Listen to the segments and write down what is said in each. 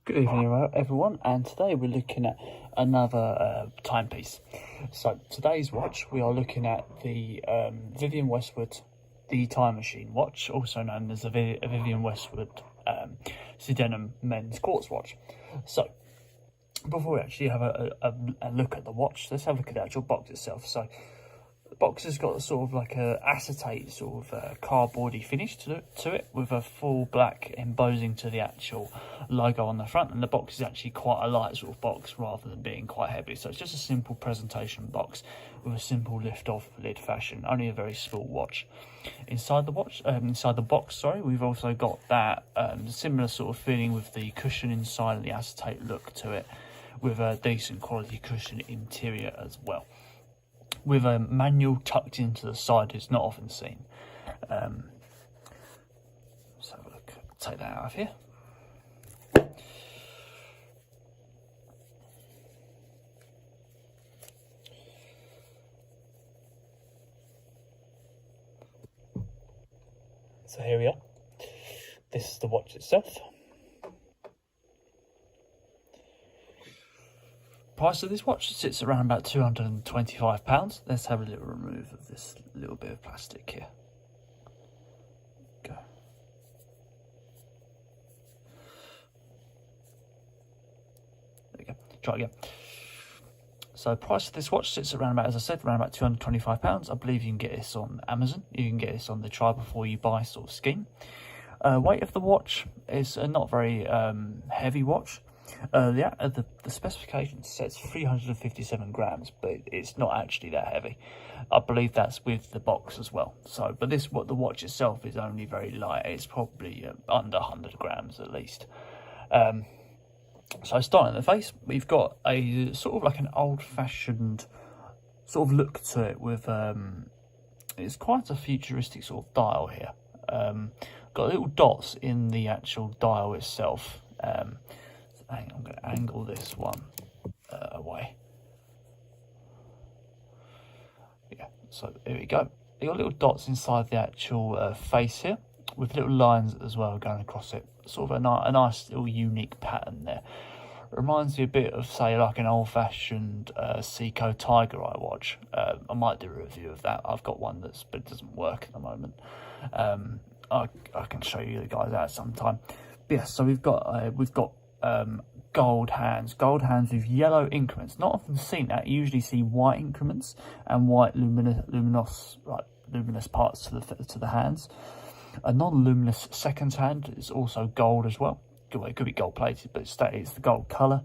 Good evening everyone, and today we're looking at another timepiece. So today's watch we are looking at the Vivienne Westwood, the Time Machine watch, also known as a Vivienne Westwood Sedum men's quartz watch. So before we actually have a look at the watch, let's have a look at the actual box itself. So the box has got sort of like a acetate sort of cardboardy finish to it, with a full black embossing to the actual logo on the front, and the box is actually quite a light sort of box rather than being quite heavy. So it's just a simple presentation box with a simple lift off lid fashion, only a very small watch. Inside the box, we've also got that similar sort of feeling with the cushion inside and the acetate look to it, with a decent quality cushion interior as well, with a manual tucked into the side. It's not often seen. Let's have a look. Take that out of here. So here we are. This is the watch itself. Price of this watch sits around about £225. Let's have a little remove of this little bit of plastic here. Go. There we go. Try again. So price of this watch sits around about, as I said, around about £225. I believe you can get this on Amazon. You can get this on the try before you buy sort of scheme. Weight of the watch is a not very heavy watch. The specification says 357 grams, but it's not actually that heavy. I believe that's with the box as well. So, but the watch itself is only very light. It's probably under 100 grams at least. So starting at the face, we've got a sort of like an old-fashioned sort of look to it, with it's quite a futuristic sort of dial here. Got little dots in the actual dial itself. I'm going to angle this one away. Yeah, so there we go. You got little dots inside the actual face here, with little lines as well going across it. Sort of a nice little unique pattern there. Reminds me a bit of, say, like an old-fashioned Seiko Tiger Eye watch. I might do a review of that. I've got one but it doesn't work at the moment. I can show you the guys out sometime. But yeah, so we've got gold hands with yellow increments. Not often seen that. You usually see white increments and white luminous parts to the hands. A non-luminous second hand is also gold as well. It could be gold plated, but it's the gold colour,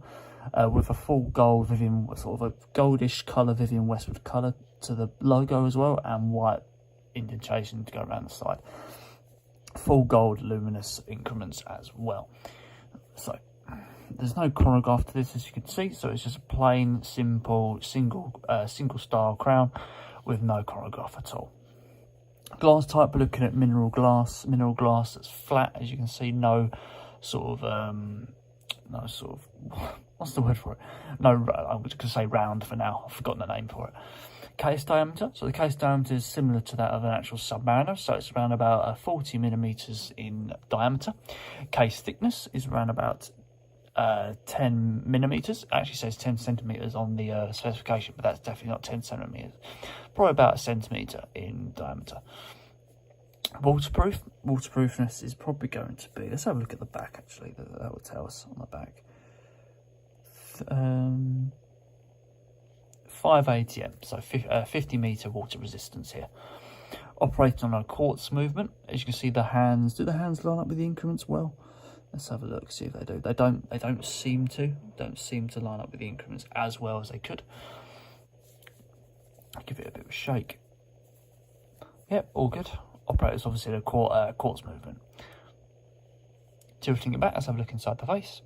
with a full gold Vivienne, sort of a goldish colour Vivienne Westwood colour to the logo as well, and white indentation to go around the side. Full gold luminous increments as well. So there's no chronograph to this, as you can see, so it's just a plain, simple, single style crown with no chronograph at all. Glass type, we're looking at mineral glass that's flat, as you can see. No sort of what's the word for it? No, I'm going to say round for now. I've forgotten the name for it. Case diameter. So the case diameter is similar to that of an actual Submariner, so it's around about 40 millimeters in diameter. Case thickness is around about 10 millimeters. It actually says 10 centimeters on the specification, but that's definitely not 10 centimeters. Probably about a centimeter in diameter. Waterproofness is probably going to be, let's have a look at the back actually, that will tell us on the back. 5 ATM, so 50 meter water resistance here. Operating on a quartz movement. As you can see, the hands, do the hands line up with the increments well? Let's have a look, see if they do. They don't seem to line up with the increments as well as they could. Give it a bit of a shake. Yep, all good. Operates obviously the quartz movement. Tilting it back, let's have a look inside the face.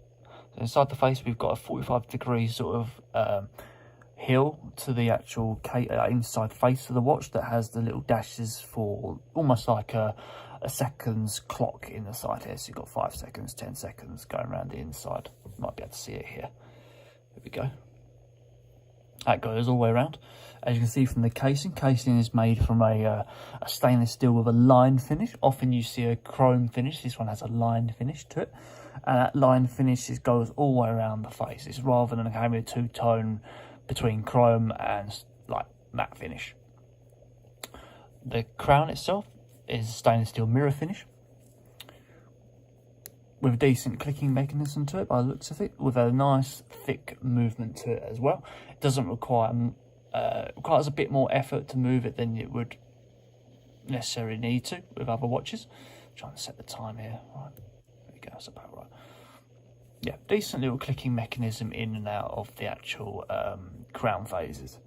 So inside the face, we've got a 45 degree sort of heel to the actual inside face of the watch that has the little dashes for almost like a seconds clock in the side here. So you've got 5 seconds, 10 seconds going around the inside. You might be able to see it here. There we go. That goes all the way around. As you can see from the casing is made from a stainless steel with a line finish. Often you see a chrome finish. This one has a line finish to it. and that line finish goes all the way around the face. It's rather than having a two-tone between chrome and like matte finish. The crown itself is stainless steel mirror finish with a decent clicking mechanism to it by the looks of it, with a nice thick movement to it as well. It doesn't require requires a bit more effort to move it than it would necessarily need to with other watches. I'm trying to set the time here. Right, there we go, that's about right. Yeah, decent little clicking mechanism in and out of the actual crown phases.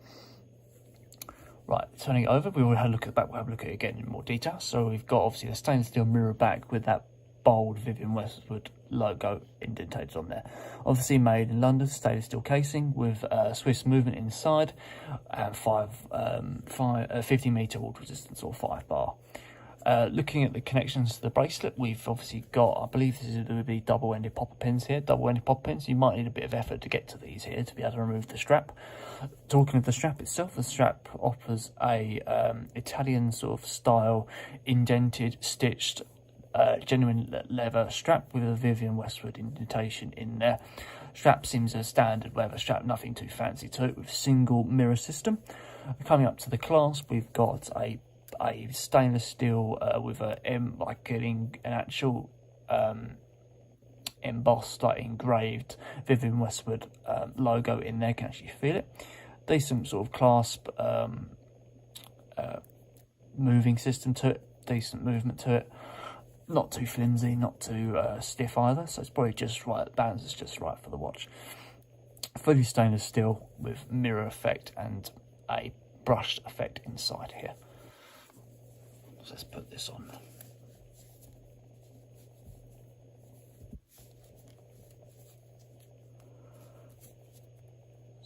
Right, turning it over, we will have a look at the back. We'll have a look at it again in more detail. So we've got obviously the stainless steel mirror back with that bold Vivienne Westwood logo indentated on there. Obviously made in London, stainless steel casing with Swiss movement inside and 50 metre water resistance, or 5 bar. Looking at the connections to the bracelet, we've obviously got, I believe this is going to be double-ended popper pins here. Double-ended popper pins. You might need a bit of effort to get to these here to be able to remove the strap. Talking of the strap itself, the strap offers a Italian sort of style indented, stitched, genuine leather strap with a Vivienne Westwood indentation in there. Strap seems a standard leather strap, nothing too fancy to it, with single mirror system. Coming up to the clasp, we've got a stainless steel with an actual embossed, like engraved Vivienne Westwood logo in there. Can actually feel it. Decent sort of clasp moving system to it. Decent movement to it. Not too flimsy, not too stiff either. So it's probably just right. The balance is just right for the watch. Fully stainless steel with mirror effect and a brushed effect inside here. So let's put this on. Let's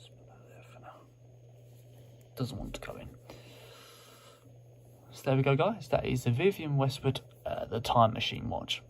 put that there for now. Doesn't want to go in. So there we go, guys. That is the Vivienne Westwood, the Time Machine watch.